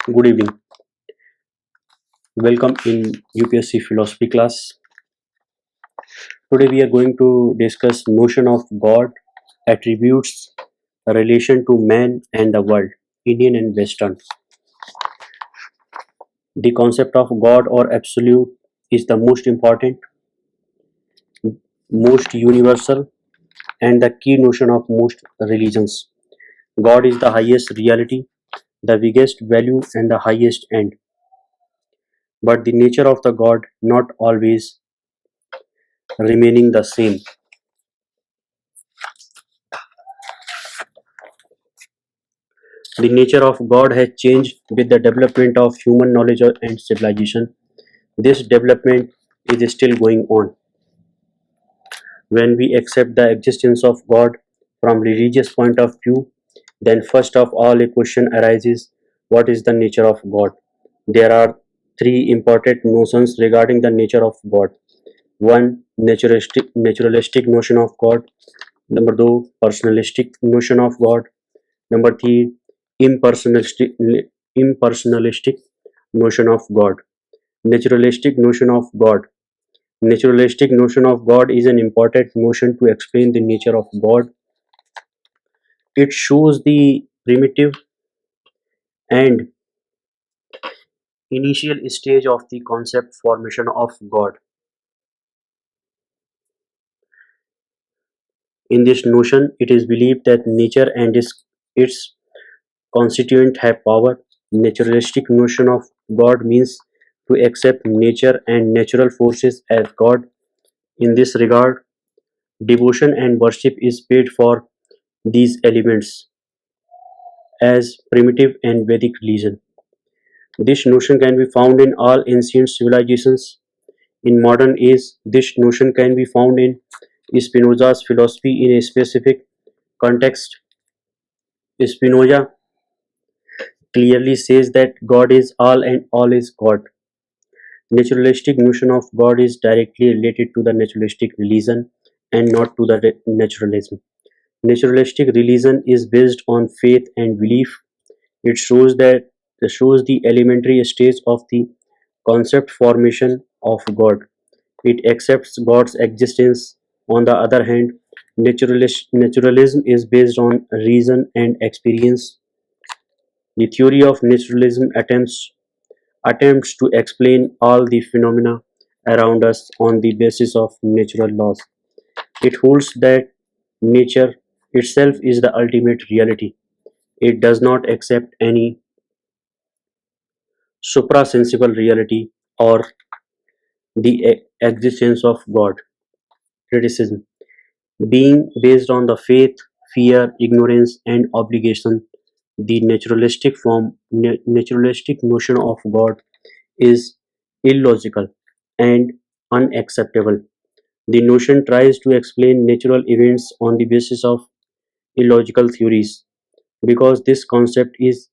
Good evening. Welcome in UPSC philosophy class. Today we are going to discuss notion of God, attributes, relation to man and the world, Indian and Western. The concept of God or absolute is the most important, most universal, and the key notion of most religions. God is the highest reality, the biggest value, and the highest end. But the nature of the God not always remaining the same. The nature of God has changed with the development of human knowledge and civilization. This development is still going on. When we accept the existence of God from religious point of view, then first of all a question arises: what is the nature of God? There are three important notions regarding the nature of God. One, naturalistic notion of God. Number two, personalistic notion of God. Number three, impersonalistic, impersonalistic notion of God. Naturalistic notion of God. Naturalistic notion of God is an important notion to explain the nature of God. It shows the primitive and initial stage of the concept formation of God. In this notion, it is believed that nature and its constituent have power. Naturalistic notion of God means to accept nature and natural forces as God. In this regard, devotion and worship is paid for these elements as primitive and Vedic religion. This notion can be found in all ancient civilizations. In modern age, this notion can be found in Spinoza's philosophy in a specific context. Spinoza clearly says that God is all and all is God. Naturalistic notion of God is directly related to the naturalistic religion and not to the naturalism. Naturalistic religion is based on faith and belief. It shows the elementary stage of the concept formation of God. It accepts God's existence. On the other hand, naturalism is based on reason and experience. The theory of naturalism attempts to explain all the phenomena around us on the basis of natural laws. It holds that nature itself is the ultimate reality. It does not accept any suprasensible reality or the existence of God. Criticism. Being based on the faith, fear, ignorance, and obligation, the naturalistic notion of God is illogical and unacceptable. The notion tries to explain natural events on the basis of illogical theories because this concept is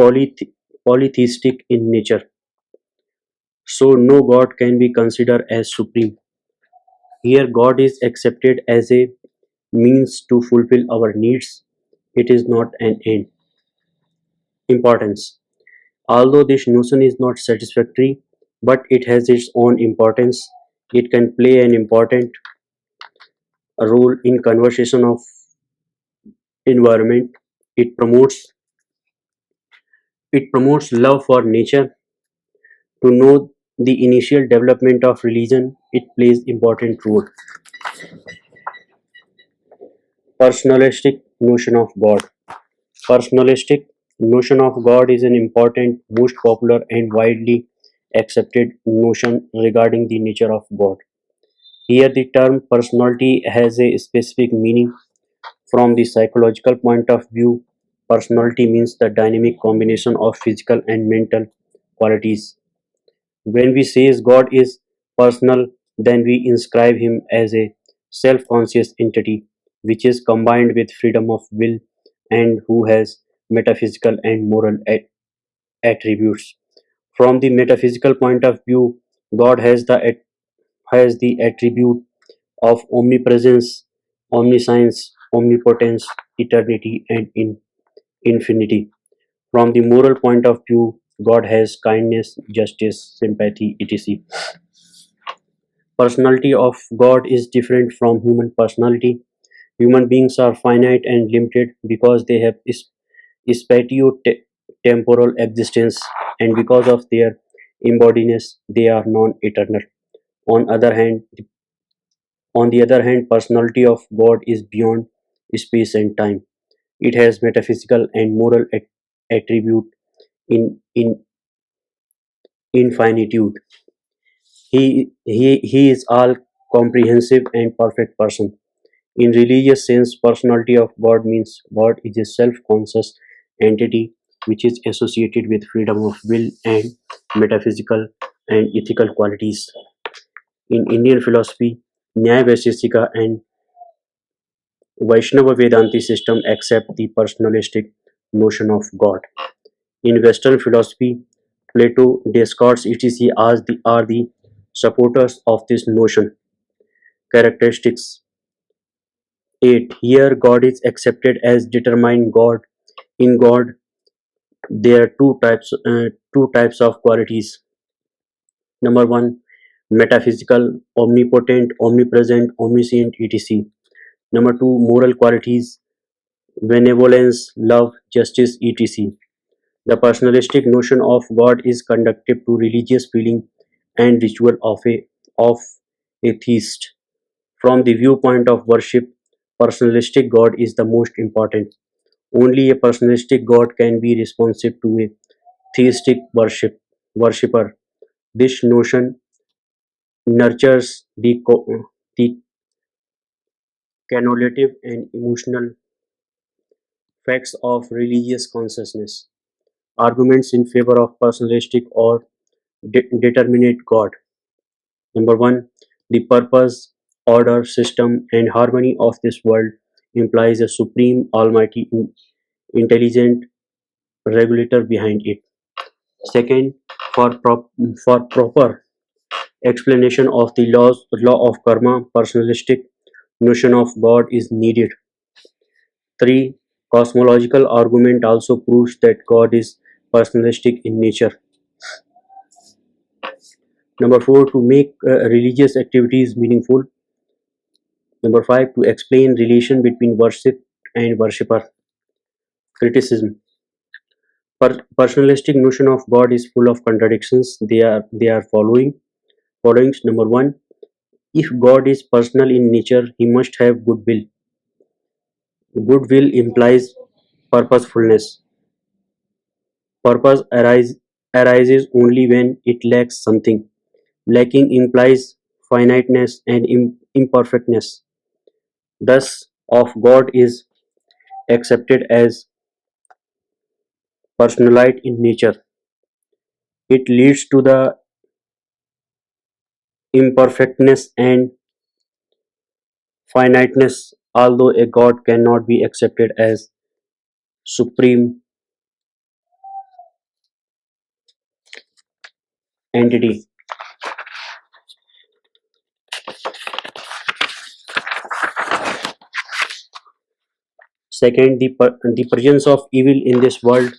polyth- polytheistic in nature. So no God can be considered as supreme. Here God is accepted as a means to fulfill our needs. It is not an end. Importance. Although this notion is not satisfactory, but it has its own importance. It can play an important role in conservation of environment. It promotes love for nature. To know the initial development of religion, it plays important role. Personalistic notion of God. Personalistic notion of God is an important, most popular and widely accepted notion regarding the nature of God. Here the term personality has a specific meaning. From the psychological point of view, personality means the dynamic combination of physical and mental qualities. When we say God is personal, then we inscribe him as a self-conscious entity which is combined with freedom of will and who has metaphysical and moral attributes. From the metaphysical point of view, God has the attribute of omnipresence, omniscience, omnipotence, eternity, and infinity. From the moral point of view, God has kindness, justice, sympathy, etc. Personality of God is different from human personality. Human beings are finite and limited because they have spatio-temporal existence, and because of their embodiedness, they are non-eternal. On other hand, on the other hand, personality of God is beyond space and time. It has metaphysical and moral attribute in infinitude. He is all comprehensive and perfect person. In religious sense, personality of God means God is a self-conscious entity which is associated with freedom of will and metaphysical and ethical qualities. In Indian philosophy, Nyaya Vaisheshika and Vaishnava Vedanti system accept the personalistic notion of God. In Western philosophy, Plato, Descartes, etc. Are the supporters of this notion. Characteristics 8. Here, God is accepted as determined God. In God, there are two types of qualities. Number one, metaphysical, omnipotent, omnipresent, omniscient, etc. Number two, moral qualities, benevolence, love, justice, etc. The personalistic notion of God is conducive to religious feeling and ritual of a theist. From the viewpoint of worship, personalistic God is the most important. Only a personalistic God can be responsive to a theistic worshipper. This notion nurtures the cumulative and emotional facts of religious consciousness. Arguments in favor of personalistic or determinate God. Number one, the purpose, order, system, and harmony of this world implies a supreme, almighty, intelligent regulator behind it. Second, for proper explanation of the law of karma, personalistic notion of God is needed. 3. Cosmological argument also proves that God is personalistic in nature. Number 4. To make religious activities meaningful. Number 5. To explain relation between worship and worshipper. Criticism. Personalistic notion of God is full of contradictions. They are followings. Number 1. If God is personal in nature, he must have goodwill. Goodwill implies purposefulness. Purpose arises only when it lacks something. Lacking implies finiteness and imperfectness. Thus, of God is accepted as personalite in nature. It leads to the imperfectness and finiteness, although a God cannot be accepted as supreme entity. Second, the presence of evil in this world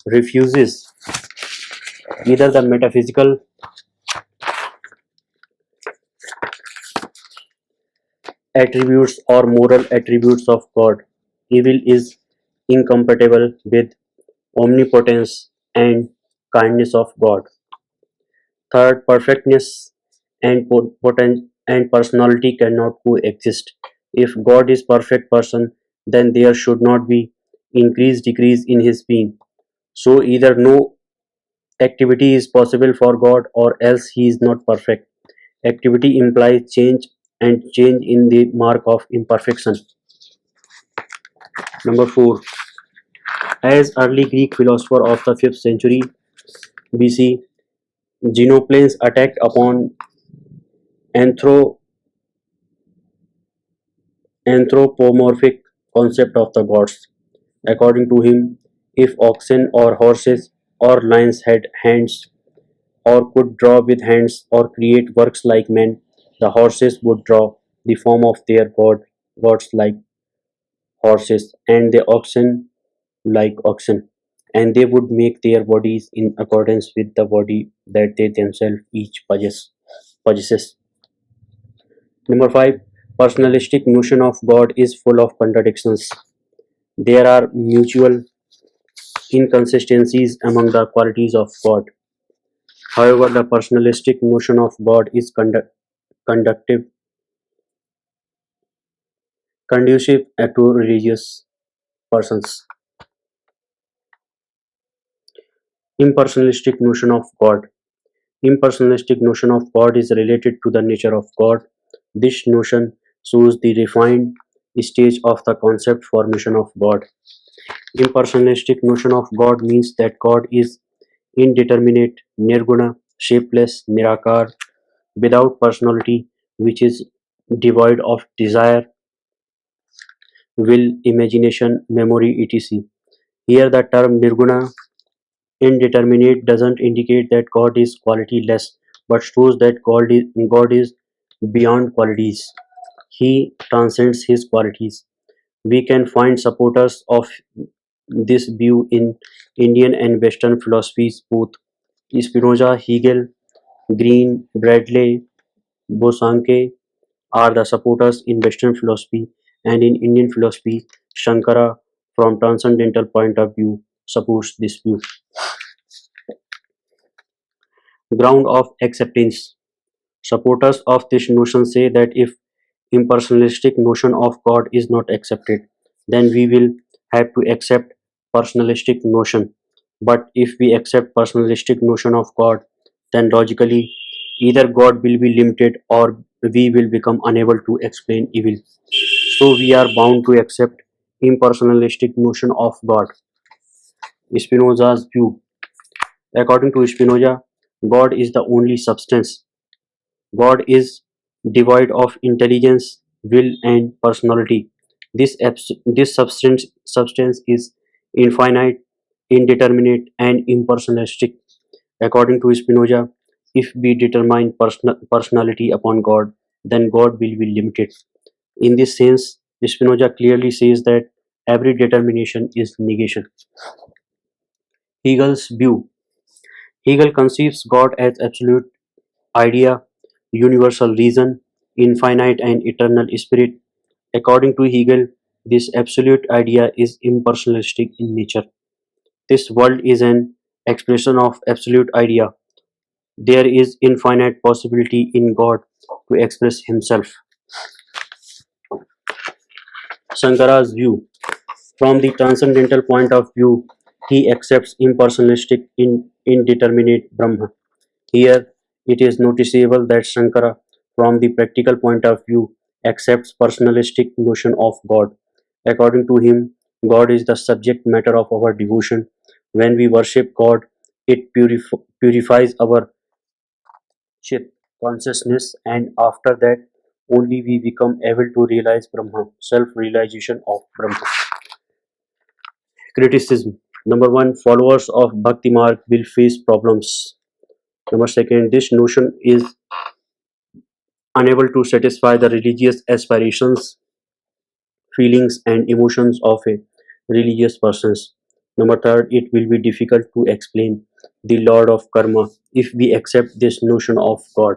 refuses either the metaphysical attributes or moral attributes of God. Evil is incompatible with omnipotence and kindness of God. Third, perfectness and and personality cannot coexist. If God is perfect person, then there should not be increase decrease in his being. So either no activity is possible for God or else he is not perfect. Activity implies change and change in the mark of imperfection. Number 4. As early Greek philosopher of the 5th century BC, Xenophanes attacked upon anthro- anthropomorphic concept of the gods. According to him, if oxen or horses or lions had hands or could draw with hands or create works like men, the horses would draw the form of their gods like horses, and the oxen like oxen. and they would make their bodies in accordance with the body that they themselves each possesses. Number 5. Personalistic notion of God is full of contradictions. There are mutual inconsistencies among the qualities of God. However, the personalistic notion of God is conductive, conducive to religious persons. Impersonalistic notion of God. Impersonalistic notion of God is related to the nature of God. This notion shows the refined stage of the concept formation of God. Impersonalistic notion of God means that God is indeterminate, nirguna, shapeless, nirakar, without personality, which is devoid of desire, will, imagination, memory, etc. Here, the term nirguna, indeterminate, doesn't indicate that God is qualityless, but shows that God is beyond qualities. He transcends his qualities. We can find supporters of this view in Indian and Western philosophies, both Spinoza, Hegel, Green, Bradley, Bosanquet are the supporters in Western philosophy, and in Indian philosophy, Shankara, from transcendental point of view, supports this view. Ground of acceptance. Supporters of this notion say that if impersonalistic notion of God is not accepted, then we will have to accept personalistic notion. But if we accept personalistic notion of God, then logically either God will be limited or we will become unable to explain evil. So we are bound to accept impersonalistic notion of God. Spinoza's view. According to Spinoza, God is the only substance. God is devoid of intelligence, will, and personality. This substance is infinite, indeterminate, and impersonalistic. According to Spinoza, if we determine personality upon God, then God will be limited. In this sense, Spinoza clearly says that every determination is negation. Hegel's view. Hegel conceives God as absolute idea, universal reason, infinite and eternal spirit. According to Hegel, this absolute idea is impersonalistic in nature. This world is an expression of absolute idea. There is infinite possibility in God to express himself. Shankara's view. From the transcendental point of view, he accepts impersonalistic indeterminate Brahma. Here, it is noticeable that Shankara, from the practical point of view, accepts personalistic notion of God. According to him, God is the subject matter of our devotion. When we worship God, it purifies our chit consciousness, and after that, only we become able to realize Brahma, self-realization of Brahma. Criticism. Number one, followers of Bhakti Marg will face problems. Number second, this notion is unable to satisfy the religious aspirations, feelings, and emotions of a religious person. Number third, it will be difficult to explain the Lord of Karma if we accept this notion of God.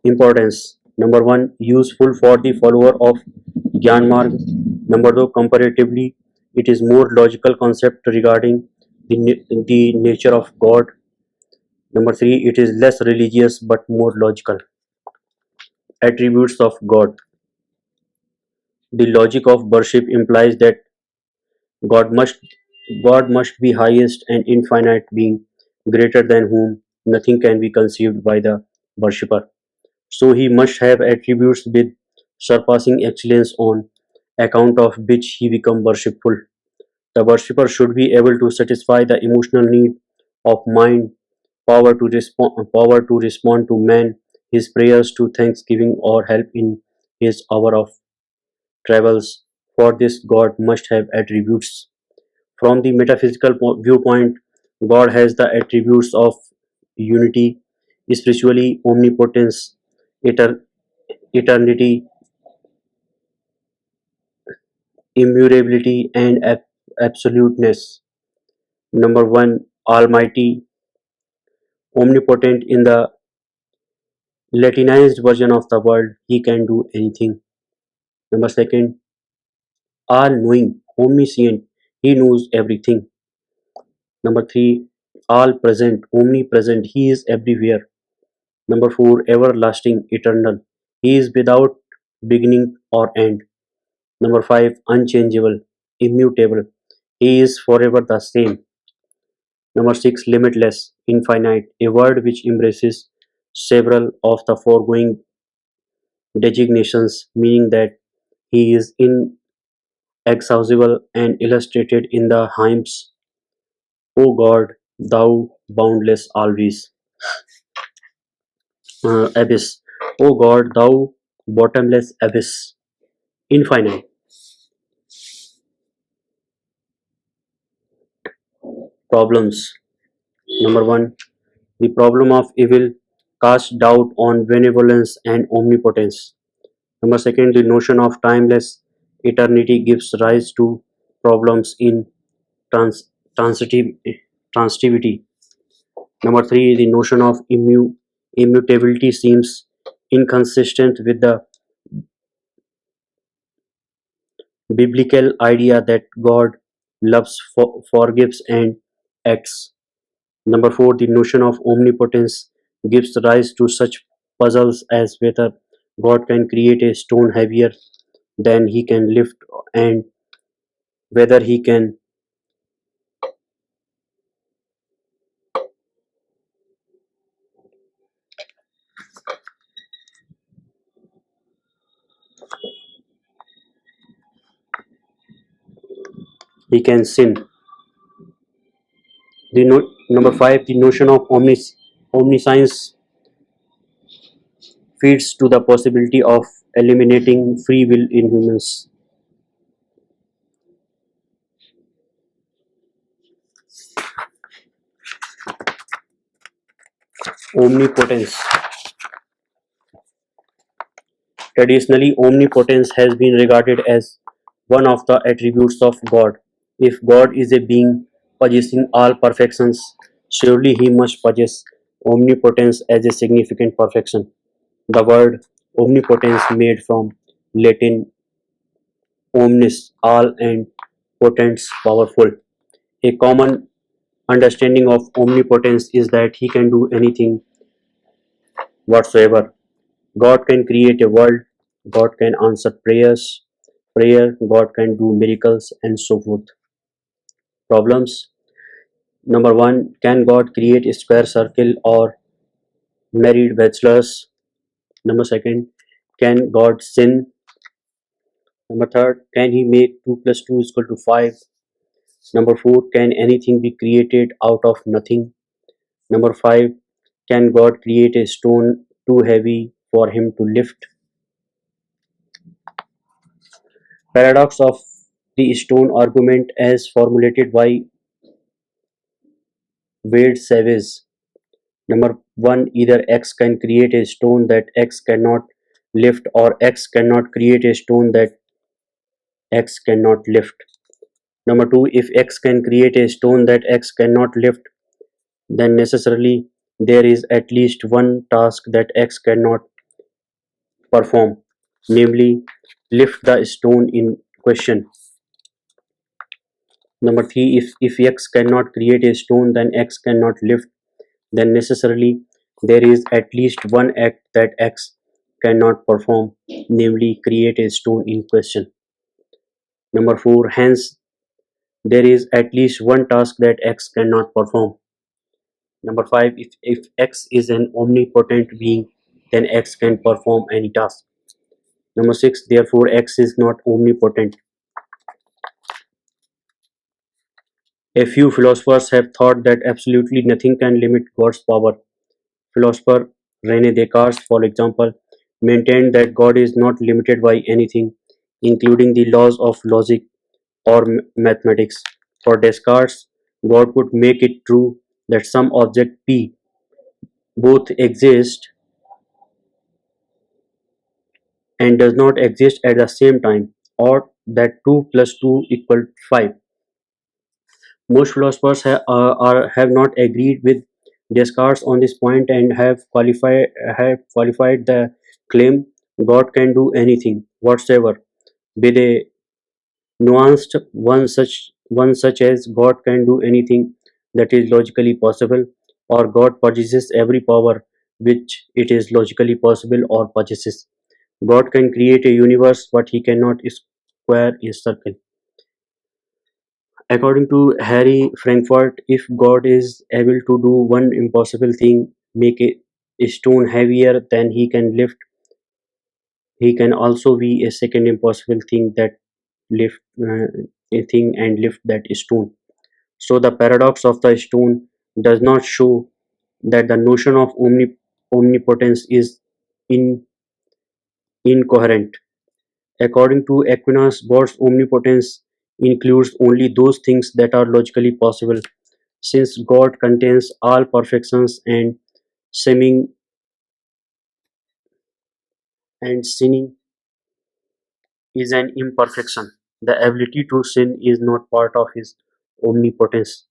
Importance. Number one, useful for the follower of Gyan Marg. Number two, comparatively, it is more logical concept regarding the nature of God. Number three, it is less religious but more logical. Attributes of God. The logic of worship implies that God must God must be highest and infinite being, greater than whom nothing can be conceived by the worshipper. So he must have attributes with surpassing excellence on account of which he become worshipful. The worshipper should be able to satisfy the emotional need of mind, power to respond to man, his prayers to thanksgiving or help in his hour of travels. For this, God must have attributes. From the metaphysical viewpoint, God has the attributes of unity, spiritually omnipotence, eter- eternity, immutability, and absoluteness. Number one, Almighty, omnipotent in the Latinized version of the word, he can do anything. Number second, all knowing, omniscient, he knows everything. Number three, all present, omnipresent, he is everywhere. Number four, everlasting, eternal, he is without beginning or end. Number five, unchangeable, immutable, he is forever the same. Number six, limitless, infinite, a word which embraces several of the foregoing designations, meaning that he is inexhaustible and illustrated in the hymns, O God, thou boundless always, abyss. O God, thou bottomless abyss, infinite. Problems. Number one, the problem of evil casts doubt on benevolence and omnipotence. Number second, the notion of timeless eternity gives rise to problems in trans- transitive, transitivity. Number three, the notion of immutability seems inconsistent with the biblical idea that God loves, forgives, and acts. Number four, the notion of omnipotence gives rise to such puzzles as whether God can create a stone heavier than he can lift and whether he can sin. Number five, the notion of omniscience feeds to the possibility of eliminating free will in humans. Omnipotence. Traditionally, omnipotence has been regarded as one of the attributes of God. If God is a being possessing all perfections, surely he must possess omnipotence as a significant perfection. The word omnipotence, made from Latin omnis, all, and potens, powerful. A common understanding of omnipotence is that he can do anything whatsoever. God can create a world, God can answer prayer, God can do miracles, and so forth. Problems. Number one, can God create a square circle or married bachelors? Number second, can God sin? Number third, can he make 2 plus 2 is equal to 5? Number four, can anything be created out of nothing? Number five, can God create a stone too heavy for him to lift? Paradox of the stone argument as formulated by Wade Savage. Number one, either X can create a stone that X cannot lift, or X cannot create a stone that X cannot lift. Number two, if X can create a stone that X cannot lift, then necessarily there is at least one task that X cannot perform, namely lift the stone in question. Number three, if X cannot create a stone, then X cannot lift, then necessarily there is at least one act that X cannot perform, namely create a stone in question. Number four, hence there is at least one task that X cannot perform. Number five, if X is an omnipotent being, then X can perform any task. Number six, therefore X is not omnipotent. A few philosophers have thought that absolutely nothing can limit God's power. Philosopher Rene Descartes, for example, maintained that God is not limited by anything, including the laws of logic or mathematics. For Descartes, God could make it true that some object P both exist and does not exist at the same time, or that 2 plus 2 equal 5. Most philosophers have not agreed with Descartes on this point and have qualified the claim God can do anything whatsoever with a nuanced one such as God can do anything that is logically possible, or God possesses every power which it is logically possible or possesses. God can create a universe, but he cannot square a circle. According to Harry Frankfurt, if God is able to do one impossible thing, make a stone heavier than he can lift, he can also be a second impossible thing that lift a thing and lift that stone. So the paradox of the stone does not show that the notion of omnipotence is in, incoherent. According to Aquinas, God's omnipotence includes only those things that are logically possible, since God contains all perfections and seeming and sinning is an imperfection. The ability to sin is not part of his omnipotence.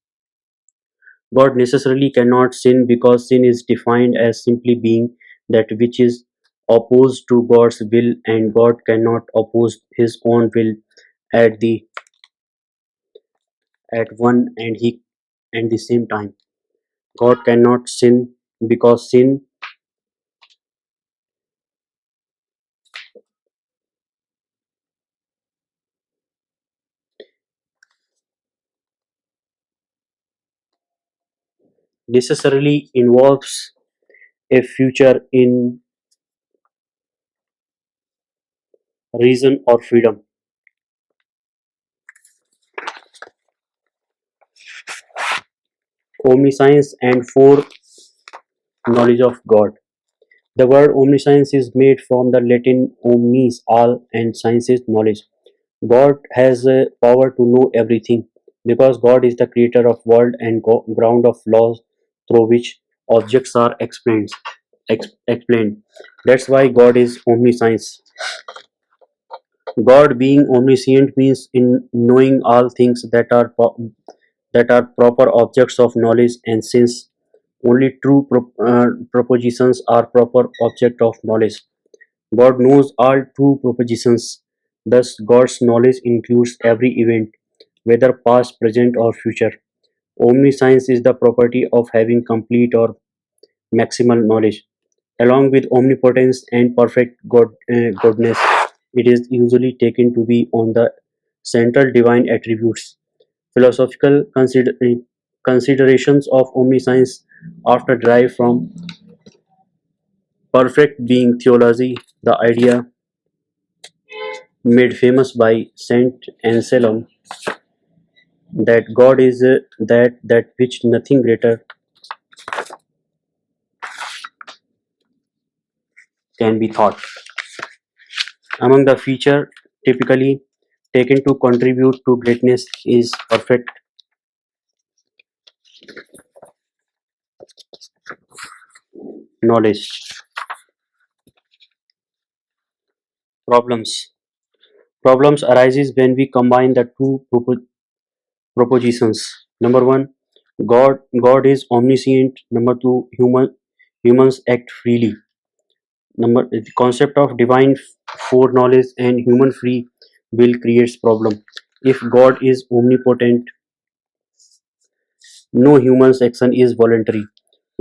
God necessarily cannot sin because sin is defined as simply being that which is opposed to God's will, and God cannot oppose his own will at the at one and the same time. God cannot sin because sin necessarily involves a future in reason or freedom. Omniscience and foreknowledge of God. The word omniscience is made from the Latin omnis, all, and science is knowledge. God has a power to know everything because God is the creator of world and ground of laws through which objects are explained. That's why God is omniscience. God being omniscient means in knowing all things that are proper objects of knowledge, and since only true propositions are proper object of knowledge, God knows all true propositions. Thus, God's knowledge includes every event, whether past, present, or future. Omniscience is the property of having complete or maximal knowledge. Along with omnipotence and perfect godness, it is usually taken to be on the central divine attributes. Philosophical considerations of omniscience after derive from perfect being theology, the idea made famous by Saint Anselm that God is that which nothing greater can be thought. Among the feature typically taken to contribute to greatness is perfect knowledge. Problems. Problems arises when we combine the two propositions. Number one, God is omniscient. Number two, humans act freely. The concept of divine foreknowledge and human free will creates problem. If God is omnipotent, no human's action is voluntary.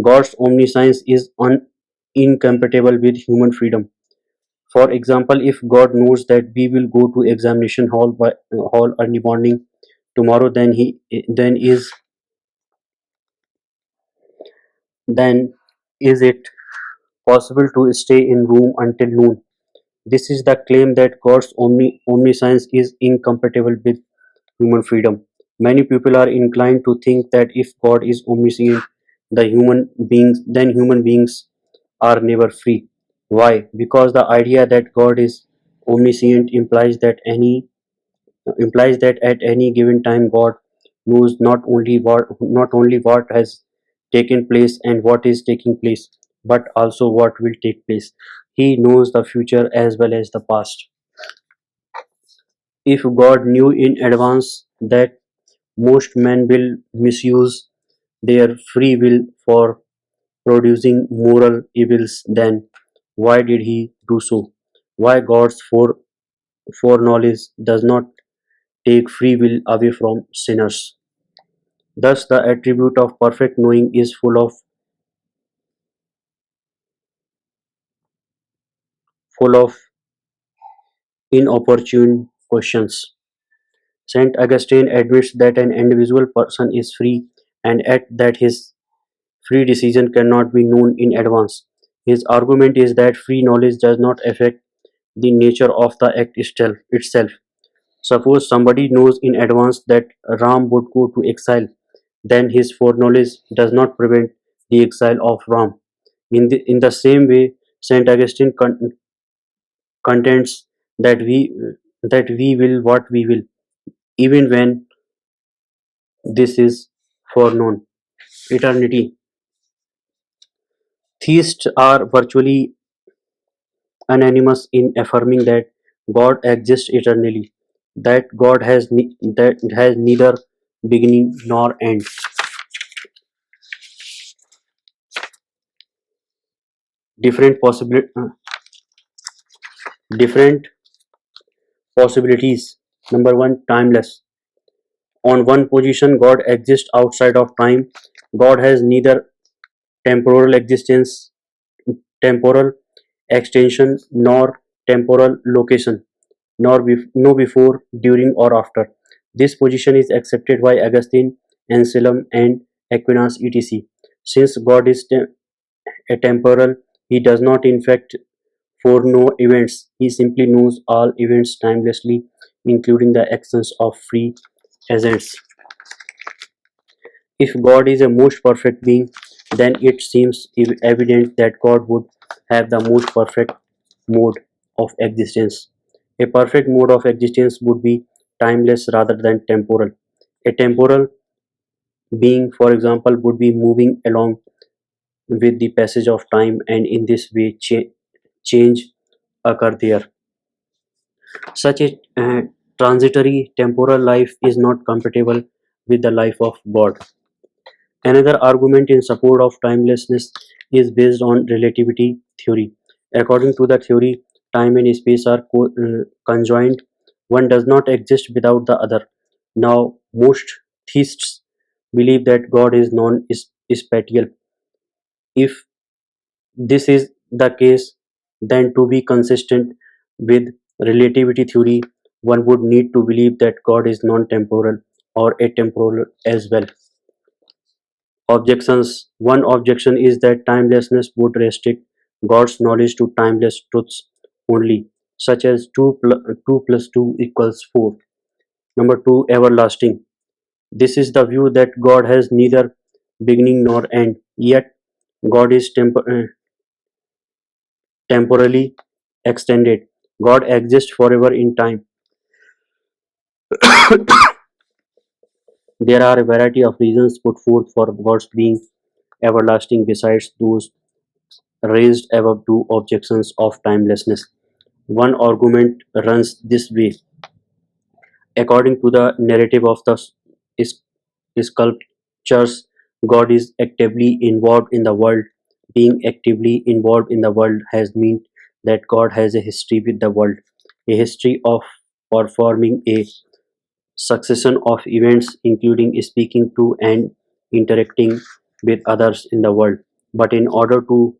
God's omniscience is incompatible with human freedom. For example, if God knows that we will go to examination hall early morning tomorrow, then is it possible to stay in room until noon? This is the claim that God's omniscience is incompatible with human freedom. Many people are inclined to think that if God is omniscient, then human beings are never free. Why? Because the idea that God is omniscient implies that at any given time God knows not only what has taken place and what is taking place, but also what will take place. He knows the future as well as the past. If God knew in advance that most men will misuse their free will for producing moral evils, then why did he do so? Why God's foreknowledge does not take free will away from sinners? Thus, the attribute of perfect knowing is full of inopportune questions. Saint Augustine admits that an individual person is free and at that his free decision cannot be known in advance. His argument is that free knowledge does not affect the nature of the act itself. Suppose somebody knows in advance that Ram would go to exile, then his foreknowledge does not prevent the exile of Ram. In the same way, Saint Augustine contends that we will what we will, even when this is foreknown. Eternity. Theists are virtually unanimous in affirming that God exists eternally, that has neither beginning nor end. Different different possibilities. Number one, timeless. On one position, God exists outside of time. God has neither temporal existence, temporal extension, nor temporal location, nor no before, during, or after. This position is accepted by Augustine, Anselm, and Aquinas, etc. Since God is atemporal, he does not in fact foreknow events. He simply knows all events timelessly, including the actions of free agents. If God is a most perfect being, then it seems evident that God would have the most perfect mode of existence. A perfect mode of existence would be timeless rather than temporal. A temporal being, for example, would be moving along with the passage of time, and in this way change occur there. Such a transitory temporal life is not compatible with the life of God. Another argument in support of timelessness is based on relativity theory. According to the theory, time and space are conjoined. One does not exist without the other. Now, most theists believe that God is non-spatial. If this is the case, then to be consistent with relativity theory, one would need to believe that God is non-temporal or atemporal as well. Objections. One objection is that timelessness would restrict God's knowledge to timeless truths only, such as 2 plus 2 equals 4. Number 2, everlasting. This is the view that God has neither beginning nor end, yet God is temporally extended. God exists forever in time. There are a variety of reasons put forth for God's being everlasting besides those raised above two objections of timelessness. One argument runs this way. According to the narrative of the s- sculptures, God is actively involved in the world. Being actively involved in the world has meant that God has a history with the world, a history of performing a succession of events, including speaking to and interacting with others in the world. But in order to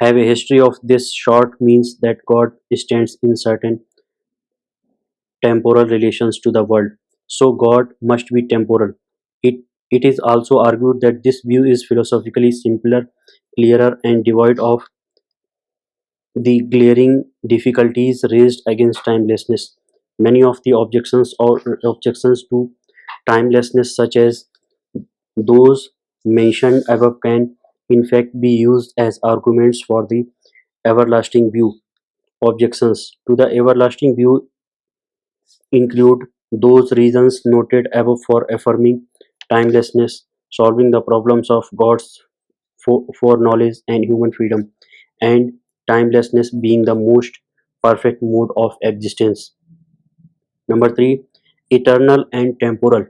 have a history of this sort means that God stands in certain temporal relations to the world. So God must be temporal. It, it is also argued that this view is philosophically simpler, clearer, and devoid of the glaring difficulties raised against timelessness. Many of the objections to timelessness, such as those mentioned above, can in fact be used as arguments for the everlasting view. Objections to the everlasting view include those reasons noted above for affirming timelessness, solving the problems of God's foreknowledge and human freedom, and timelessness being the most perfect mode of existence. Number three, eternal and temporal.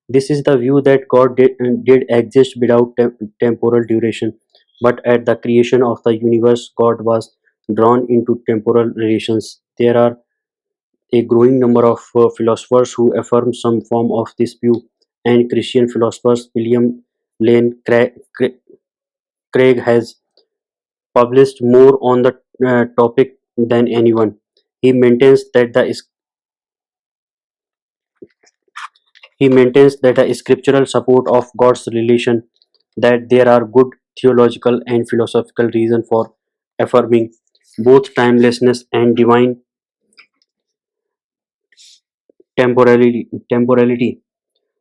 This is the view that God did exist without temporal duration, but at the creation of the universe, God was drawn into temporal relations. There are a growing number of philosophers who affirm some form of this view, and Christian philosophers William Lane Craig has published more on the topic than anyone. He maintains that he maintains that the scriptural support of God's relation, that there are good theological and philosophical reason for affirming both timelessness and divine temporality.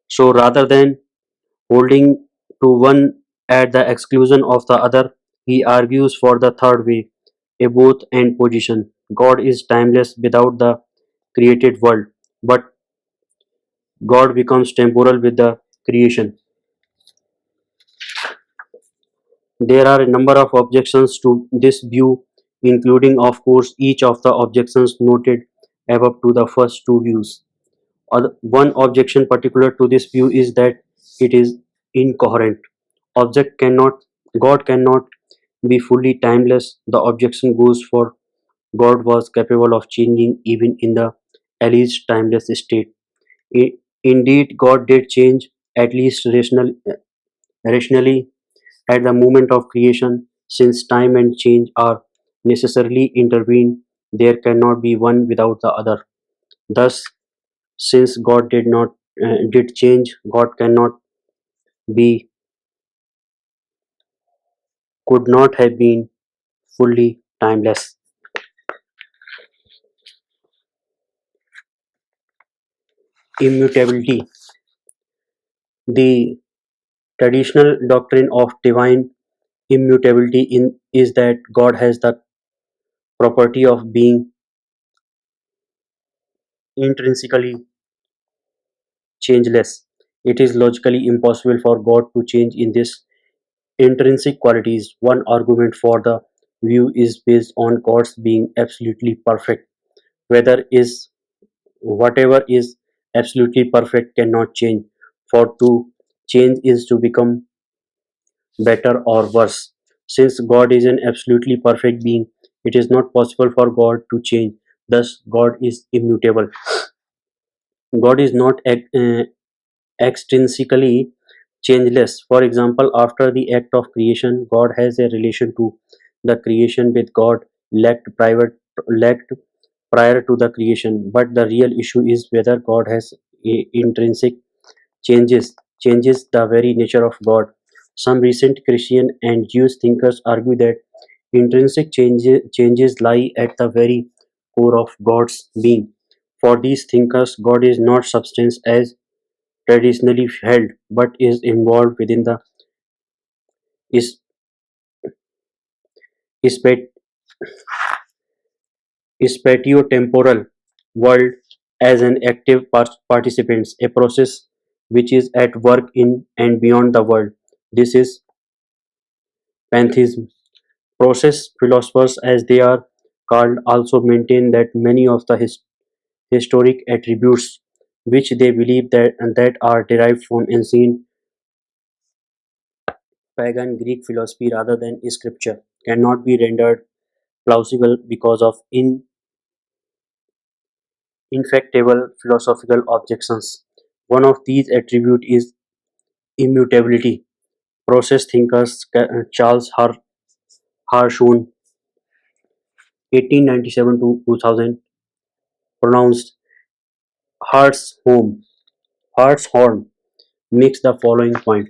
So rather than holding to one at the exclusion of the other, he argues for the third way, a both and position. God is timeless without the created world, but God becomes temporal with the creation. There are a number of objections to this view, including, of course, each of the objections noted above to the first two views. One objection particular to this view is that it is incoherent. Object cannot, God cannot be fully timeless. The objection goes for God was capable of changing even in the alleged timeless state. Indeed, God did change, at least rationally, at the moment of creation. Since time and change are necessarily intervened, there cannot be one without the other. Thus, since God did change, God cannot be could not have been fully timeless. Immutability. The traditional doctrine of divine immutability is that God has the property of being intrinsically changeless. It is logically impossible for God to change in this intrinsic qualities. One argument for the view is based on God's being absolutely perfect. Whether is whatever is absolutely perfect cannot change. For to change is to become better or worse. Since God is an absolutely perfect being, it is not possible for God to change. Thus, God is immutable. God is not extrinsically changeless. For example, after the act of creation, God has a relation to the creation with God lacked prior to the creation. But the real issue is whether God has intrinsic changes the very nature of God. Some recent Christian and Jewish thinkers argue that intrinsic changes lie at the very core of God's being. For these thinkers, God is not substance as traditionally held, but is involved within the is, spat- spatiotemporal world as an active participant, a process which is at work in and beyond the world. This is pantheism. Process philosophers, as they are called, also maintain that many of the historic attributes which they believe that are derived from ancient pagan Greek philosophy rather than scripture cannot be rendered plausible because of infectable philosophical objections. One of these attributes is immutability. Process thinkers Charles Harshun (1897 to 2000) pronounced Hartshorn Hartshorn makes the following point: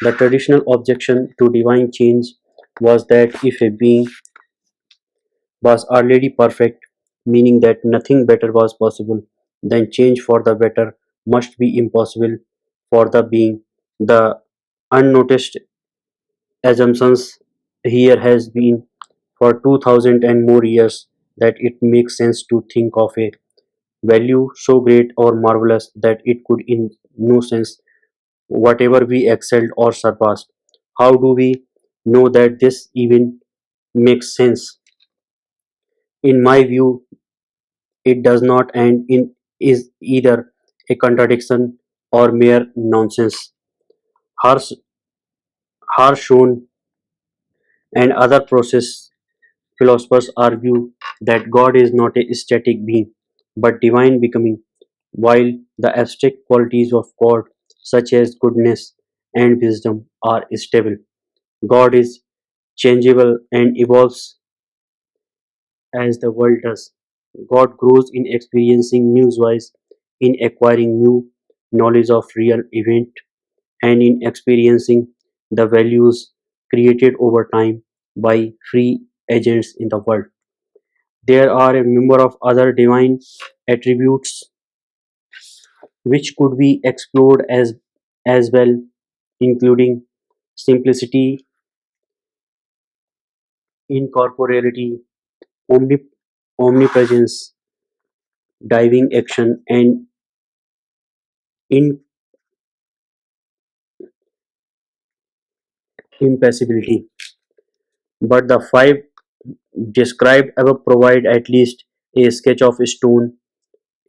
the traditional objection to divine change was that if a being was already perfect, meaning that nothing better was possible, then change for the better must be impossible for the being. The unnoticed assumptions here has been for 2000 and more years that it makes sense to think of a value so great or marvelous that it could in no sense whatever we excelled or surpassed. How do we know that this even makes sense? In my view, it does not, and is either a contradiction or mere nonsense. Harsh, Harshon and other process philosophers argue that God is not a static being, but divine becoming, while the abstract qualities of God, such as goodness and wisdom, are stable. God is changeable and evolves as the world does. God grows in experiencing new joys, in acquiring new knowledge of real event, and in experiencing the values created over time by free agents in the world. There are a number of other divine attributes which could be explored as well, including simplicity, incorporeality, omnip- omnipresence, diving action, and impassibility. But the five described above provide at least a sketch of stone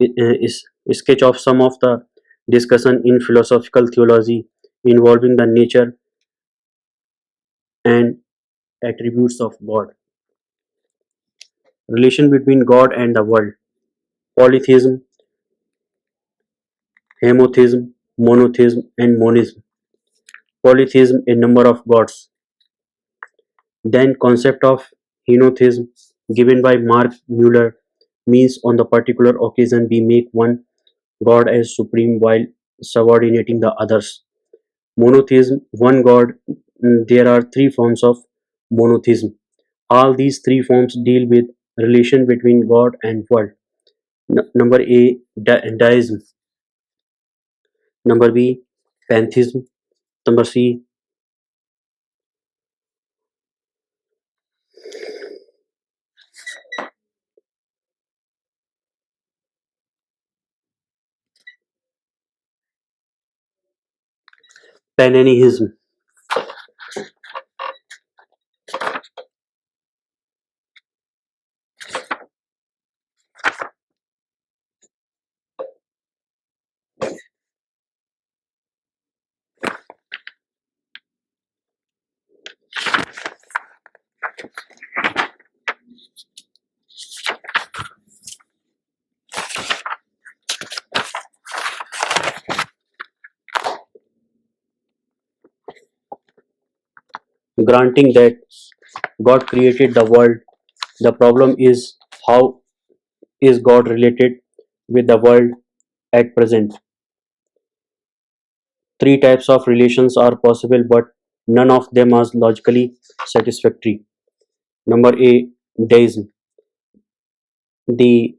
is a sketch of some of the discussion in philosophical theology involving the nature and attributes of God, relation between God and the world, polytheism, hemotheism, monotheism, and monism. Polytheism, a number of gods. Then concept of henotheism, given by Mark Muller, means on the particular occasion we make one God as supreme while subordinating the others. Monotheism, one God. There are three forms of monotheism. All these three forms deal with relation between God and world. Number A, deism. Number B, pantheism. Number C, panentheism. Granting that God created the world, the problem is how is God related with the world at present. Three types of relations are possible, but none of them are logically satisfactory. Number A, deism. The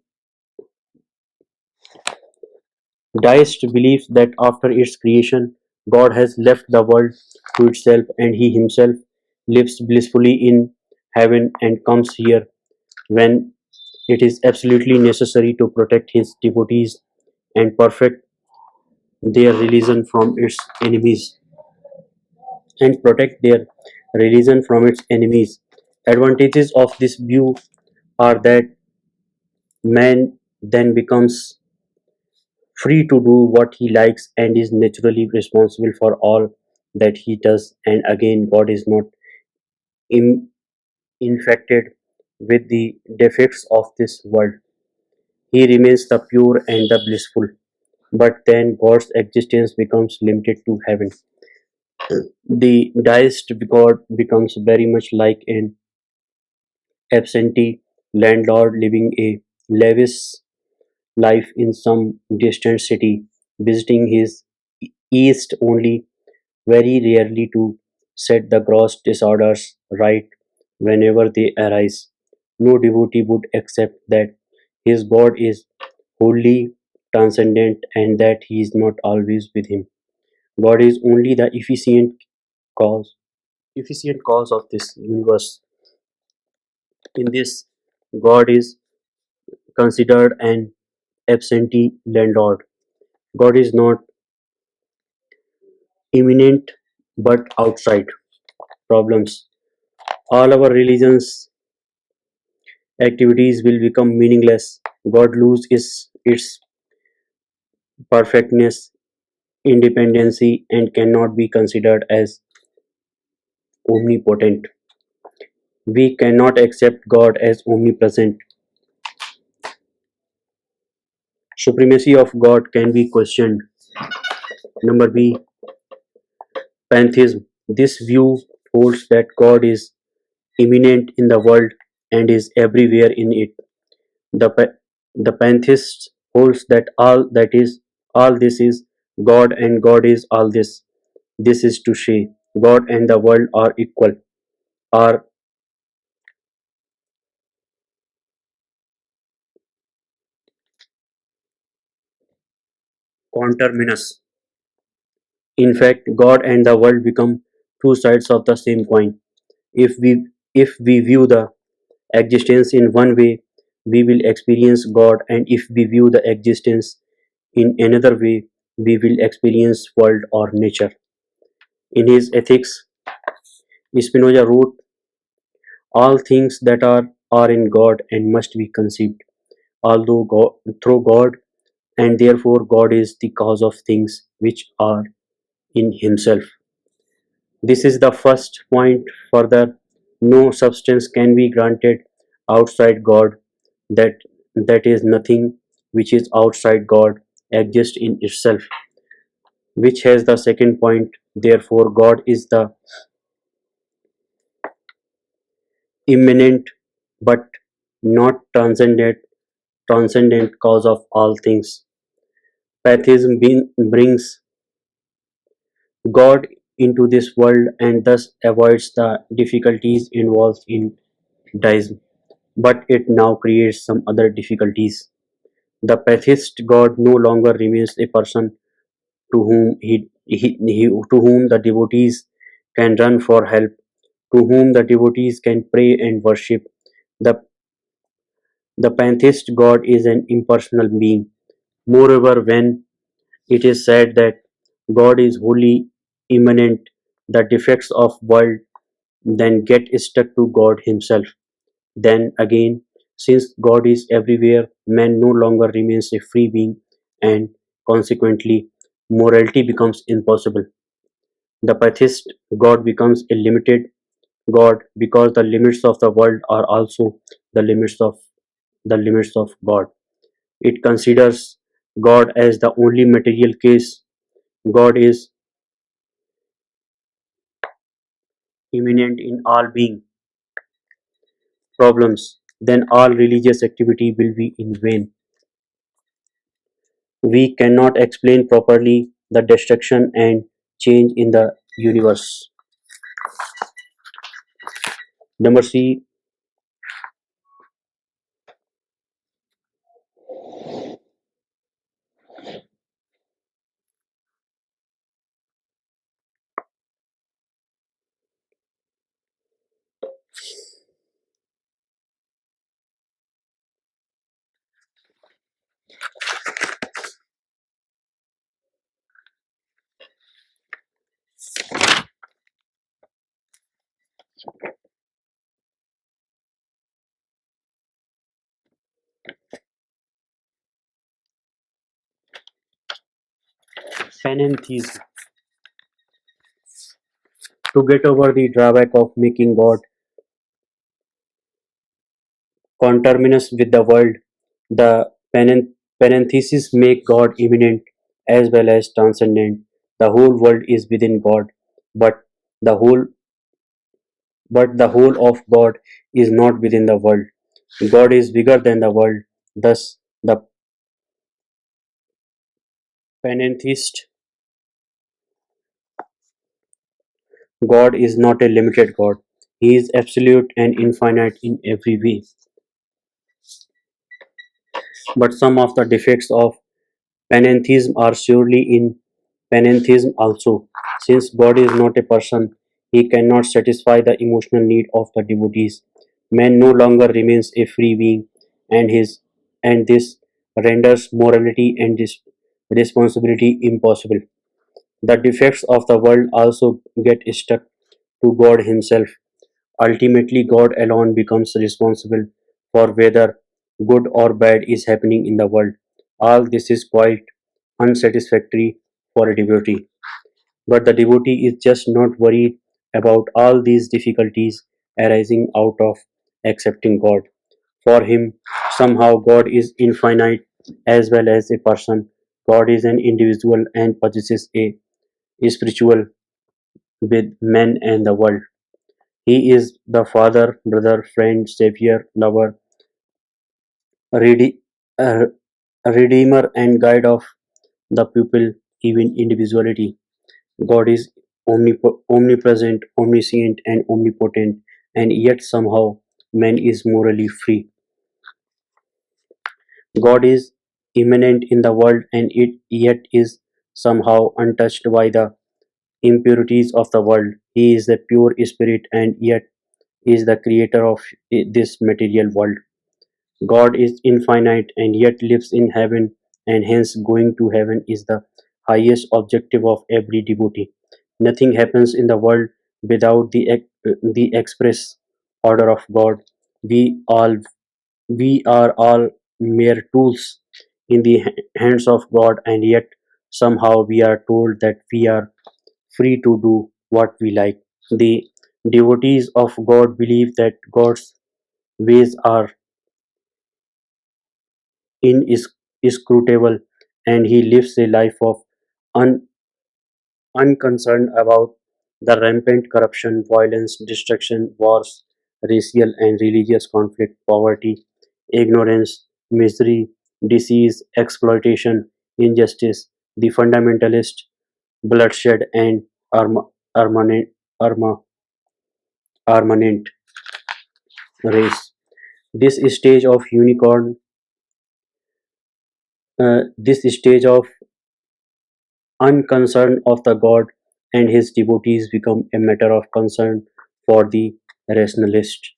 deist believes that after its creation, God has left the world to itself and he himself lives blissfully in heaven and comes here when it is absolutely necessary to protect his devotees and perfect their religion from its enemies and protect their religion from its enemies. Advantages of this view are that man then becomes free to do what he likes and is naturally responsible for all that he does, and again God is not in, infected with the defects of this world. He remains the pure and the blissful, but then God's existence becomes limited to heaven. The deist god becomes very much like an absentee landlord living a lavish life in some distant city, visiting his east only very rarely to set the gross disorders right whenever they arise. No devotee would accept that his God is wholly transcendent and that he is not always with him. God is only the efficient cause of this universe. In this, God is considered an absentee landlord. God is not imminent but outside problems. All our religions activities will become meaningless. God loses its perfectness, independency, and cannot be considered as omnipotent. We cannot accept God as omnipresent. Supremacy of God can be questioned. Number B, pantheism. This view holds that God is immanent in the world and is everywhere in it. The, the pantheist holds that all this is God and God is all this. This is to say, God and the world are equal, are conterminous. In fact, God and the world become two sides of the same coin. If we view the existence in one way, we will experience God, and if we view the existence in another way, we will experience world or nature. In his Ethics, Spinoza wrote, "All things that are in God and must be conceived, although God, through God, and therefore God is the cause of things which are in Himself." This is the first point. Further, no substance can be granted outside God. That that is nothing which is outside God exists in itself. Which has the second point. Therefore, God is the immanent but not transcendent cause of all things. Pantheism brings God into this world and thus avoids the difficulties involved in deism, but it now creates some other difficulties. The pantheist God no longer remains a person to whom to whom the devotees can run for help, to whom the devotees can pray and worship. The the pantheist God is an impersonal being. Moreover, when it is said that God is wholly immanent, the defects of world then get stuck to God Himself. Then again, since God is everywhere, man no longer remains a free being, and consequently, morality becomes impossible. The pantheist God becomes a limited God because the limits of the world are also the limits of God. It considers God as the only material case. God is immanent in all being problems. Then all religious activity will be in vain. We cannot explain properly the destruction and change in the universe. Number C, panentheism. To get over the drawback of making God conterminous with the world, the parentheses make God immanent as well as transcendent. The whole world is within God, but the whole the whole of God is not within the world. God is bigger than the world. Thus, the panentheist God is not a limited God. He is absolute and infinite in every way. But some of the defects of panentheism are surely in panentheism also. Since God is not a person, he cannot satisfy the emotional need of the devotees. Man no longer remains a free being, and his and this renders morality and this responsibility impossible. The defects of the world also get stuck to God Himself. Ultimately, God alone becomes responsible for whether good or bad is happening in the world. All this is quite unsatisfactory for a devotee. But the devotee is just not worried about all these difficulties arising out of accepting God. For him, somehow God is infinite as well as a person. God is an individual and possesses a spiritual with men and the world. He is the father, brother, friend, savior, lover, rede- uh, redeemer, and guide of the people, even individuality. God is omnipresent, omniscient, and omnipotent, and yet somehow man is morally free. God is immanent in the world, and it yet is somehow untouched by the impurities of the world. He is the pure spirit, and yet is the creator of this material world. God is infinite and yet lives in heaven, and hence going to heaven is the highest objective of every devotee. Nothing happens in the world without the express order of God. We all we are all mere tools in the hands of God, and yet somehow we are told that we are free to do what we like. The devotees of God believe that God's ways are inscrutable, and he lives a life of un- unconcerned about the rampant corruption, violence, destruction, wars, racial and religious conflict, poverty, ignorance, misery, disease, exploitation, injustice, the fundamentalist, bloodshed, and arma- armament, arma, armament race. This stage of unconcern of the god and his devotees become a matter of concern for the rationalist.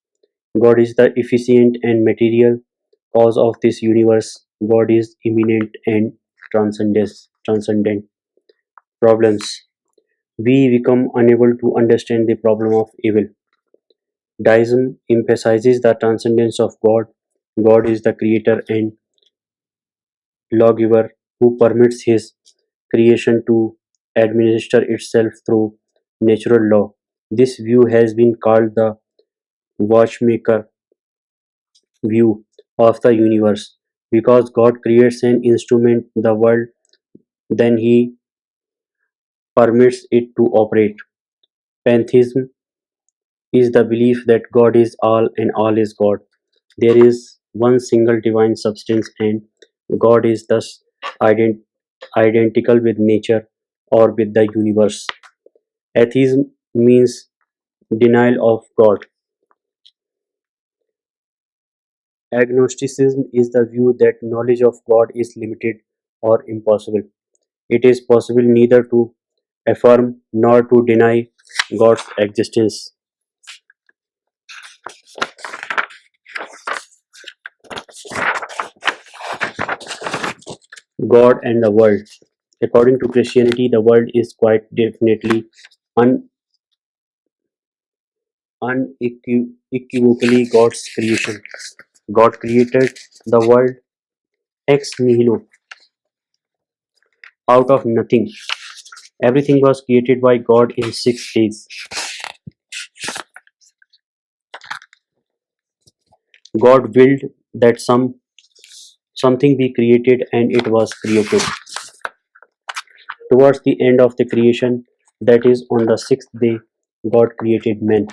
God is the efficient and material cause of this universe. God is immanent and transcendent problems. We become unable to understand the problem of evil. Deism emphasizes the transcendence of God. God is the creator and lawgiver who permits his creation to administer itself through natural law. This view has been called the watchmaker view of the universe. Because God creates an instrument, the world, then he permits it to operate. Pantheism is the belief that God is all and all is God. There is one single divine substance, and God is thus ident- identical with nature or with the universe. Atheism means denial of God. Agnosticism is the view that knowledge of God is limited or impossible. It is possible neither to affirm nor to deny God's existence. God and the world. According to Christianity, the world is quite definitely un- unequivocally God's creation. God created the world ex nihilo, out of nothing. Everything was created by God in 6 days. God willed that something be created, and it was created. Towards the end of the creation, that is, on the sixth day, God created man.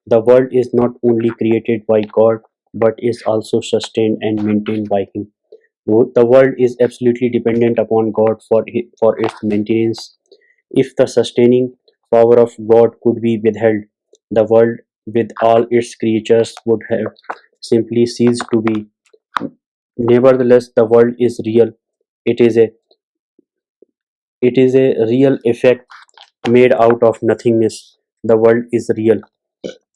The world is not only created by God, but is also sustained and maintained by Him. The world is absolutely dependent upon God for its maintenance. If the sustaining power of God could be withheld, the world with all its creatures would have simply ceased to be. Nevertheless, the world is real. It is a it is a real effect made out of nothingness. The world is real.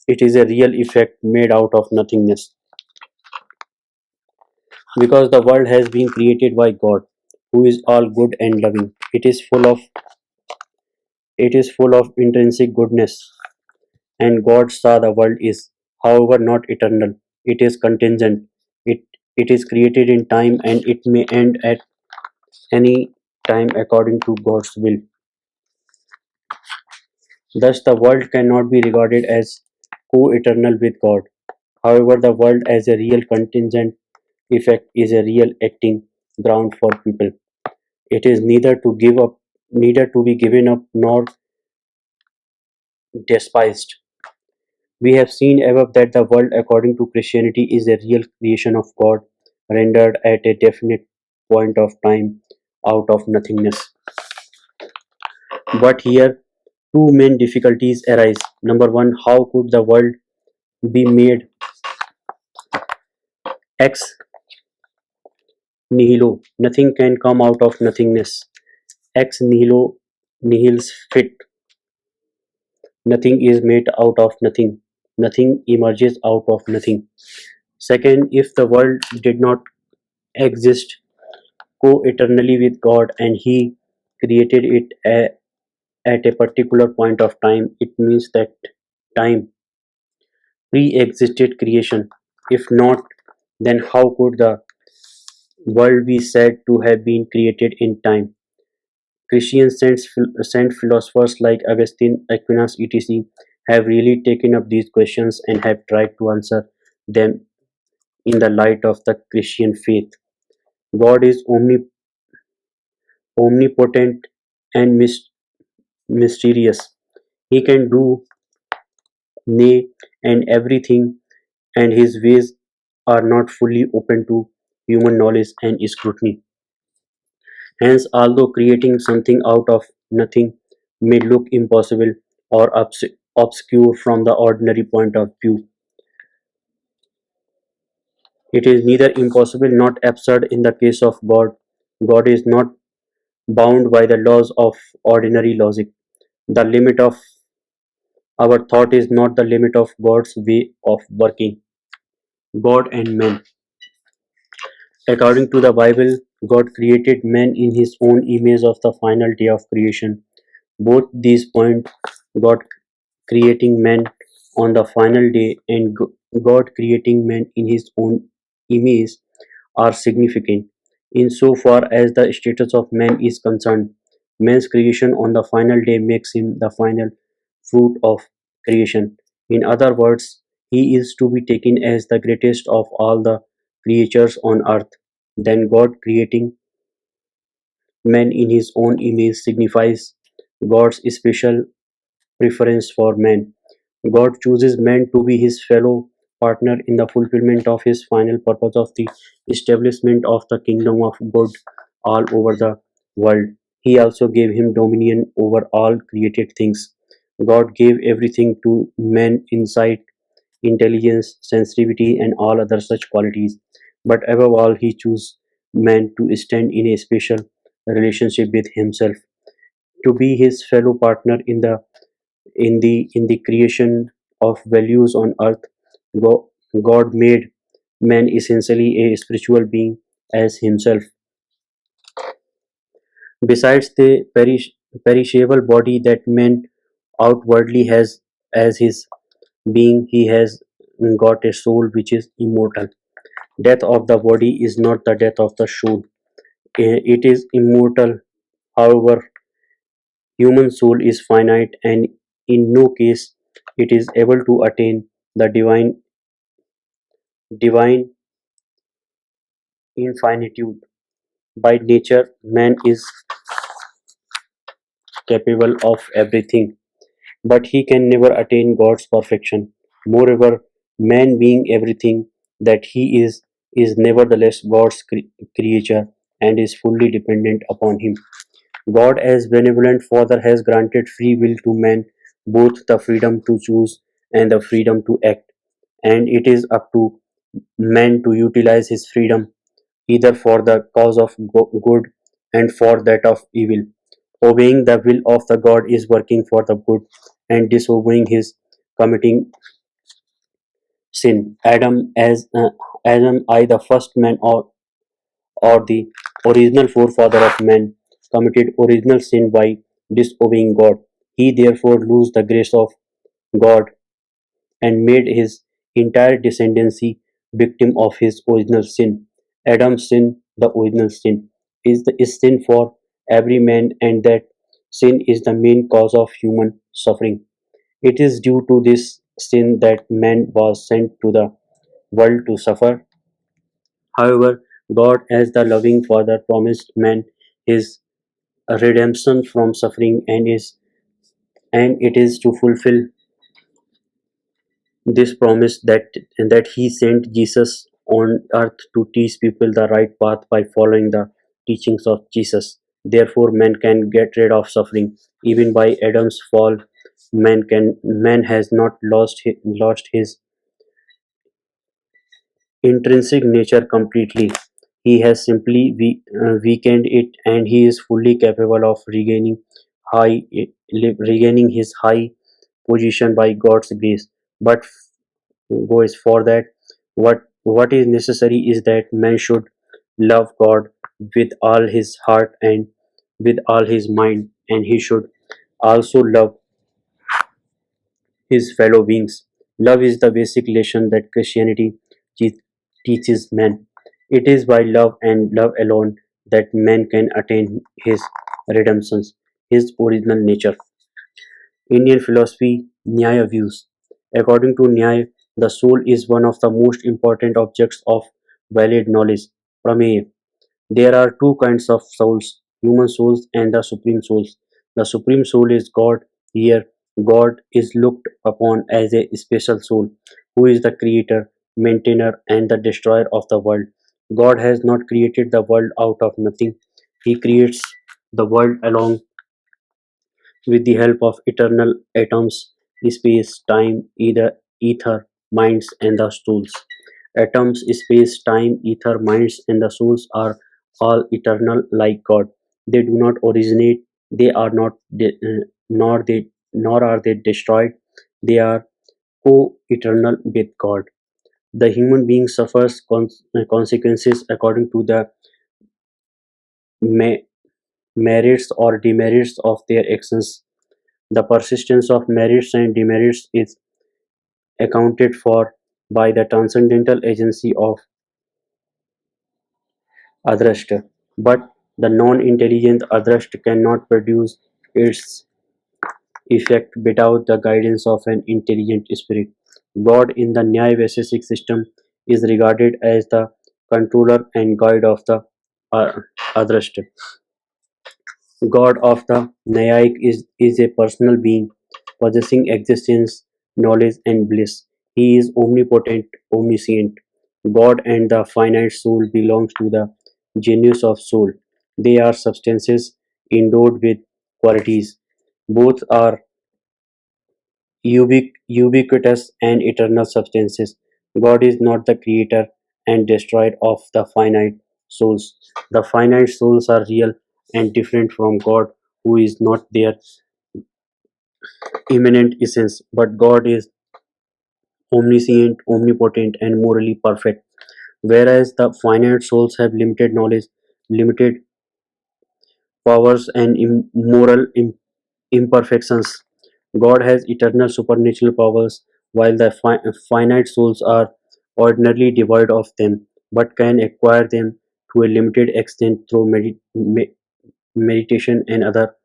It is a real effect made out of nothingness. Because the world has been created by God, who is all good and loving. It is full of intrinsic goodness, and God saw the world is, however, not eternal. It is contingent. It it is created in time, and it may end at any time according to God's will. Thus, the world cannot be regarded as co-eternal with God. However, the world as a real contingent effect is a real acting ground for people. It is neither to be given up nor despised. We have seen above that the world according to Christianity is a real creation of God, rendered at a definite point of time out of nothingness. But here two main difficulties arise. Number one, how could the world be made ex nihilo? Nothing can come out of nothingness. Ex nihilo nihil's fit. Nothing is made out of nothing. Nothing emerges out of nothing. Second, if the world did not exist co-eternally with God and He created it at a particular point of time, it means that time pre-existed creation. If not, then how could the world be said to have been created in time? Christian saint philosophers like Augustine, Aquinas, etc. have really taken up these questions and have tried to answer them in the light of the Christian faith. God is omnipotent and mysterious. He can do nay and everything, and his ways are not fully open to human knowledge and scrutiny. Hence, although creating something out of nothing may look impossible or obscure from the ordinary point of view, it is neither impossible nor absurd in the case of God. God is not bound by the laws of ordinary logic. The limit of our thought is not the limit of God's way of working. God and man. According to the Bible, God created man in his own image of the final day of creation. Both these points, God creating man on the final day and God creating man in his own image, are significant. Insofar as the status of man is concerned, man's creation on the final day makes him the final fruit of creation. In other words, he is to be taken as the greatest of all the creatures on earth. Then God creating man in his own image signifies God's special preference for man. God chooses man to be his fellow partner in the fulfillment of his final purpose of the establishment of the kingdom of God all over the world. He also gave him dominion over all created things. God gave everything to man: insight, intelligence, sensitivity, and all other such qualities. But above all, he chose man to stand in a special relationship with himself, to be his fellow partner in the creation of values on earth. God made man essentially a spiritual being as himself. Besides the perishable body that man outwardly has as his being, he has got a soul which is immortal. Death of the body is not the death of the soul. It is immortal. However, human soul is finite and in no case it is able to attain the divine infinitude. By nature, man is capable of everything, but he can never attain God's perfection. Moreover, man being everything that he is nevertheless God's creature and is fully dependent upon him. God, as benevolent Father, has granted free will to man, both the freedom to choose and the freedom to act, and it is up to man to utilize his freedom either for the cause of good and for that of evil. Obeying the will of the God is working for the good, and disobeying his committing sin. Adam, I, the first man, or the original forefather of man, committed original sin by disobeying God. He therefore lose the grace of God and made his entire descendancy victim of his original sin. Adam's sin, the original sin, is sin for every man, and that sin is the main cause of human suffering. It is due to this sin that man was sent to the world to suffer. However, God, as the loving Father, promised man his redemption from suffering, and it is to fulfill this promise that he sent Jesus on earth to teach people the right path by following the teachings of Jesus. Therefore, man can get rid of suffering. Even by Adam's fall, man has not lost his intrinsic nature completely. He has simply weakened it, and he is fully capable of high regaining his high position by God's grace. But goes for that, what is necessary is that man should love God with all his heart and with all his mind, and he should also love his fellow beings. Love is the basic lesson that Christianity te- teaches man. It is by love and love alone that man can attain his redemption, his original nature. Indian philosophy Nyaya views. According to Nyaya, the soul is one of the most important objects of valid knowledge. Prameya. There are two kinds of souls, human souls and the supreme souls. The supreme soul is God. Here, God is looked upon as a special soul who is the creator, maintainer, and the destroyer of the world. God has not created the world out of nothing. He creates the world along with the help of eternal atoms, space, time, ether, minds, and the souls. Atoms, space, time, ether, minds, and the souls are all eternal like God. They do not originate. They are not nor are they destroyed. They are co-eternal with God. The human being suffers consequences according to the me- merits or demerits of their actions. The persistence of merits and demerits is accounted for by the transcendental agency of Adrashta, but the non-intelligent Adrashta cannot produce its effect without the guidance of an intelligent spirit. God in the Nyaya Vaisesik system is regarded as the controller and guide of the uh, Adrashta. God of the Naic is a personal being possessing existence, knowledge, and bliss. He is omnipotent, omniscient. God and the finite soul belongs to the genius of soul. They are substances endowed with qualities. Both are ubiquitous and eternal substances. God is not the creator and destroyer of the finite souls. The finite souls are real and different from God, who is not their immanent essence, but God is omniscient, omnipotent, and morally perfect. Whereas the finite souls have limited knowledge, limited powers, and moral imperfections. God has eternal supernatural powers, while the finite souls are ordinarily devoid of them, but can acquire them to a limited extent through meditation and other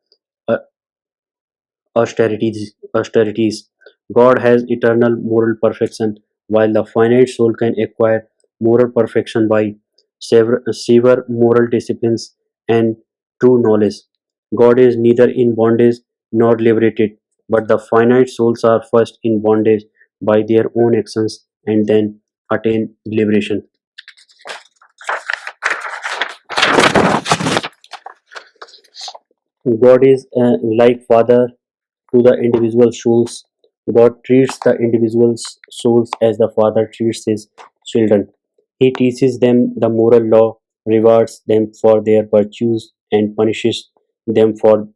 uh, austerities. God has eternal moral perfection, while the finite soul can acquire moral perfection by severe moral disciplines and true knowledge. God is neither in bondage nor liberated, but the finite souls are first in bondage by their own actions and then attain liberation. God is like Father to the individual souls. God treats the individual souls as the Father treats his children. He teaches them the moral law, rewards them for their virtues, and punishes them for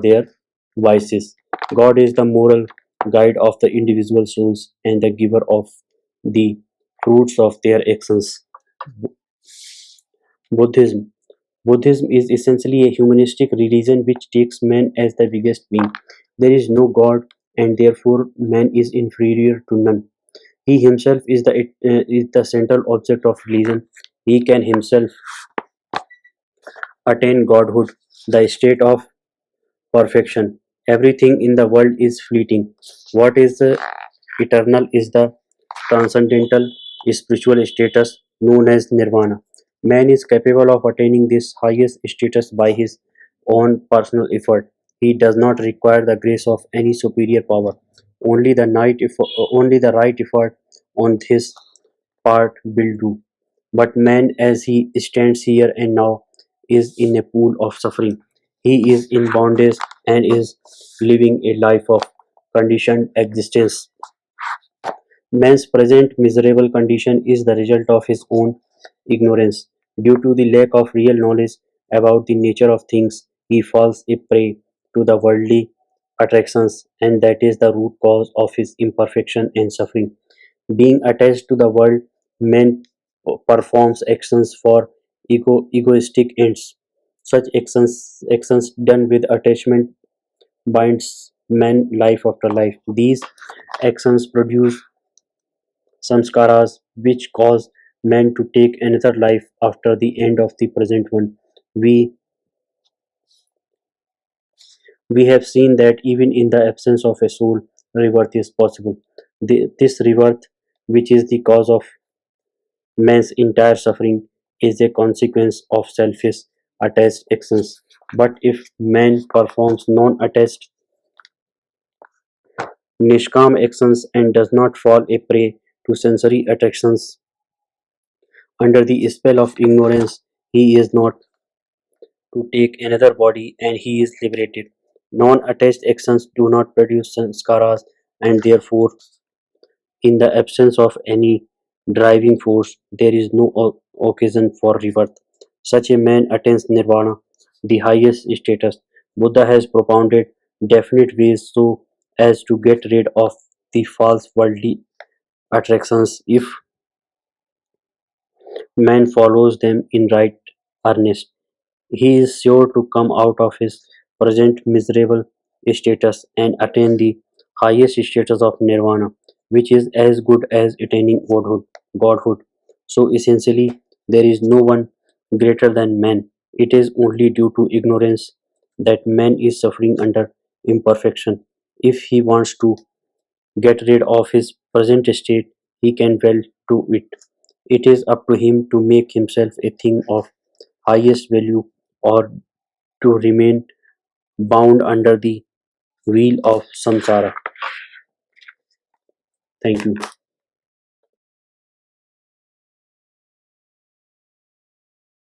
their vices. God is the moral guide of the individual souls and the giver of the fruits of their actions. Buddhism Buddhism is essentially a humanistic religion which takes man as the biggest being. There is no God, and therefore man is inferior to none. He himself is the central object of religion. He can himself attain godhood. the state of perfection. Everything in the world is fleeting. What is eternal is the transcendental spiritual status known as nirvana. Man is capable of attaining this highest status by his own personal effort. He does not require the grace of any superior power. Only the right effort on his part will do. But man, as he stands here and now, is in a pool of suffering. He is in bondage and is living a life of conditioned existence. Man's present miserable condition is the result of his own ignorance. Due to the lack of real knowledge about the nature of things, he falls a prey to the worldly attractions, and that is the root cause of his imperfection and suffering. Being attached to the world, man performs actions for egoistic ends. Such actions done with attachment binds man life after life. These actions produce samskaras which cause man to take another life after the end of the present one. We we have seen that even in the absence of a soul, rebirth is possible. This rebirth, which is the cause of man's entire suffering, is a consequence of selfish attached actions. But if man performs non-attached nishkam actions and does not fall a prey to sensory attractions under the spell of ignorance, he is not to take another body and he is liberated. Non-attached actions do not produce sanskaras, and therefore, in the absence of any driving force, there is no occasion for rebirth. Such a man attains nirvana, the highest status. Buddha has propounded definite ways so as to get rid of the false worldly attractions if man follows them in right earnest. He is sure to come out of his present miserable status and attain the highest status of nirvana, which is as good as attaining godhood. Godhood. So essentially, there is no one greater than man. It is only due to ignorance that man is suffering under imperfection. If he wants to get rid of his present state, he can well do it. It is up to him to make himself a thing of highest value or to remain bound under the wheel of samsara. Thank you.